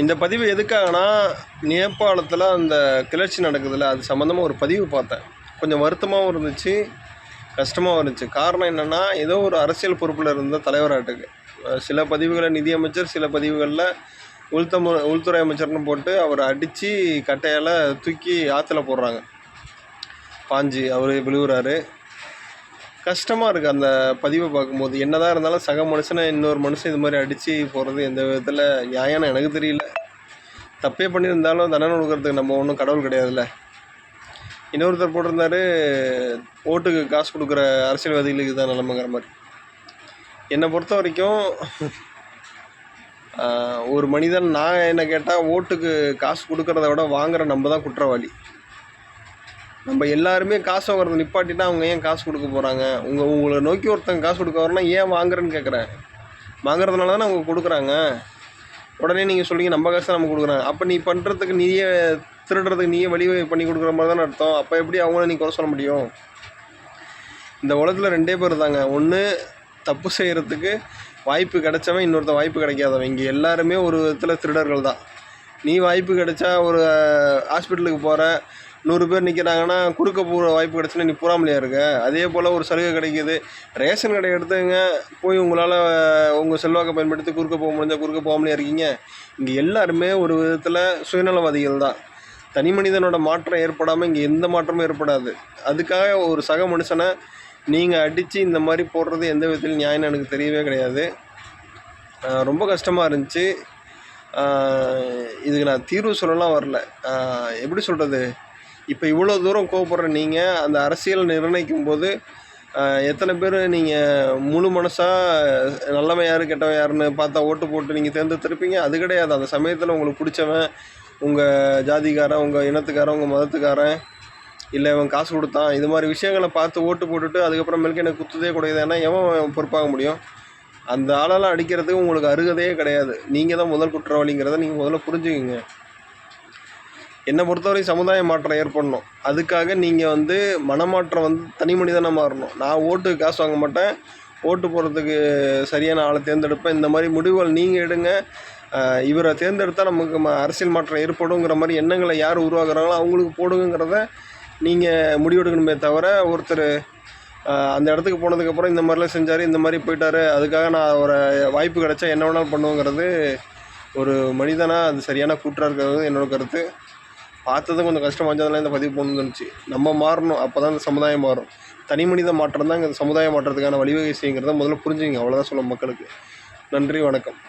இந்த பதிவு எதுக்காகனா, நேபாளத்தில் அந்த கிளர்ச்சி நடக்குதுல்ல, அது சம்மந்தமாக ஒரு பதிவு பார்த்தேன். கொஞ்சம் வருத்தமாகவும் இருந்துச்சு, கஷ்டமாகவும் இருந்துச்சு. காரணம் என்னென்னா, ஏதோ ஒரு அரசியல் பொறுப்பில் இருந்த தலைவராட்டுக்கு. சில பதிவுகளில் நிதியமைச்சர், சில பதிவுகளில் உள்துறை அமைச்சர்னு போட்டு அவரை அடித்து கட்டையால் தூக்கி ஆற்றுல போடுறாங்க. பாஞ்சு அவர் விழுவுறாரு. கஷ்டமாக இருக்குது அந்த பதிவை பார்க்கும்போது. என்னதான் இருந்தாலும் சக மனுஷனை இன்னொரு மனுஷன் இது மாதிரி அடித்து போகிறது எந்த விதத்தில் நியாயம்னு எனக்கு தெரியல. தப்பே பண்ணியிருந்தாலும் தண்டனை கொடுக்கறதுக்கு நம்ம ஒன்றும் கடவுள் கிடையாதுல்ல. இன்னொருத்தர் போட்டிருந்தாரு, ஓட்டுக்கு காசு கொடுக்குற அரசியல்வாதிகளுக்கு தான் நிலைமைங்கிற மாதிரி. என்னை பொறுத்த வரைக்கும் ஒரு மனிதன், நான் என்ன கேட்டால், ஓட்டுக்கு காசு கொடுக்கறத விட வாங்குகிற நம்ம தான் குற்றவாளி. நம்ம எல்லாருமே காசு வாங்குறத நிப்பாட்டினா அவங்க ஏன் காசு கொடுக்க போகிறாங்க? உங்களை நோக்கி ஒருத்தங்க காசு கொடுக்க வரனா ஏன் வாங்குறேன்னு கேட்குறேன். வாங்குறதுனால தானே அவங்க கொடுக்குறாங்க. உடனே நீங்கள் சொல்லிங்க நம்ம காசு நம்ம கொடுக்குறாங்க. அப்போ நீ பண்ணுறதுக்கு நீயே திருடுறதுக்கு நீயே வழி பண்ணி கொடுக்குற மாதிரி தானே அர்த்தம். அப்போ எப்படி அவங்கள நீ குறை சொல்ல முடியும்? இந்த உலகத்தில் ரெண்டே பேர் தாங்க. ஒன்று தப்பு செய்கிறதுக்கு வாய்ப்பு கிடைச்சவன், இன்னொருத்த வாய்ப்பு கிடைக்காதவன். இங்கே எல்லாருமே ஒரு விதத்தில் திருடர்கள் தான். நீ வாய்ப்பு கிடைச்சா ஒரு ஹாஸ்பிட்டலுக்கு போகிற, 100 பேர் நிற்கிறாங்கன்னா குறுக்க போகிற வாய்ப்பு கிடச்சுன்னா நீ பூராமலையாக இருக்க. அதே போல் ஒரு சலுகை கிடைக்கிது. ரேஷன் கடை எடுத்துங்க, போய் உங்களால் உங்கள் செல்வாக்கை பயன்படுத்தி குறுக்க போக முடிஞ்சால் குறுக்க போகாமலையாக இருக்கீங்க. இங்கே எல்லாருமே ஒரு விதத்தில் சுயநலவாதிகள் தான். தனி மனிதனோட மாற்றம் ஏற்படாமல் இங்கே எந்த மாற்றமும் ஏற்படாது. அதுக்காக ஒரு சக மனுஷனை நீங்கள் அடித்து இந்த மாதிரி போடுறது எந்த விதத்தில் நியாயம்னு எனக்கு தெரியவே கிடையாது. ரொம்ப கஷ்டமாக இருந்துச்சு. இதுக்கு நான் தீர்வு சொல்லலாம் வரல. எப்படி சொல்கிறது, இப்போ இவ்வளோ தூரம் கோவப்படுற நீங்கள் அந்த அரசியல் நிர்ணயிக்கும் போது எத்தனை பேர் நீங்கள் முழு மனசாக நல்லவன் யார் கெட்டவன் யாருன்னு பார்த்தா ஓட்டு போட்டு நீங்கள் தேர்ந்தெடுத்திருப்பீங்க? அது கிடையாது. அந்த சமயத்தில் உங்களுக்கு பிடிச்சவன், உங்கள் ஜாதிக்காரன், உங்கள் இனத்துக்காரன், உங்கள் மதத்துக்காரன், இல்லை இவன் காசு கொடுத்தான், இது மாதிரி விஷயங்களை பார்த்து ஓட்டு போட்டுட்டு அதுக்கப்புறமேலுக்கு எனக்கு குத்துதே கிடையாதுன்னா எவன் பொறுப்பாக முடியும்? அந்த ஆளெல்லாம் அடிக்கிறதுக்கு உங்களுக்கு அருகதையே கிடையாது. நீங்கள் தான் முதல் குற்றவாளிங்கிறத நீங்கள் முதல்ல புரிஞ்சுக்கிங்க. என்னை பொறுத்தவரை சமுதாய மாற்றம் ஏற்படணும். அதுக்காக நீங்கள் மனமாற்றம் தனி மனிதனாக மாறணும். நான் ஓட்டுக்கு காசு வாங்க மாட்டேன், ஓட்டு போடுறதுக்கு சரியான ஆளை தேர்ந்தெடுப்பேன். இந்த மாதிரி முடிவுகள் நீங்கள் எடுங்க. இவரை தேர்ந்தெடுத்தால் நமக்கு அரசியல் மாற்றம் ஏற்படுங்கிற மாதிரி எண்ணங்களை யார் உருவாக்குறாங்களோ அவங்களுக்கு போடுங்கிறத நீங்கள் முடிவெடுக்கணுமே தவிர, ஒருத்தர் அந்த இடத்துக்கு போனதுக்கப்புறம் இந்த மாதிரிலாம் செஞ்சார், இந்த மாதிரி போயிட்டார், அதுக்காக நான் ஒரு வாய்ப்பு கிடைச்சா என்ன வேணாலும் பண்ணுவோங்கிறது ஒரு மனிதனாக அது சரியான கூற்றாக இருக்கிறது என்னோட கருத்து. பார்த்ததும் கொஞ்சம் கஷ்டமாக இருந்ததுனால இந்த பதிவு போகணுன்னு தோணுச்சு. நம்ம மாறணும், அப்போ தான் இந்த சமுதாயம் மாறும். தனி மனித மாற்றம் தான் இந்த சமுதாய மாற்றத்துக்கான வழிவகை செய்யுங்கிறத முதல்ல புரிஞ்சுங்க. அவ்வளோதான் சொல்ல மக்களுக்கு. நன்றி, வணக்கம்.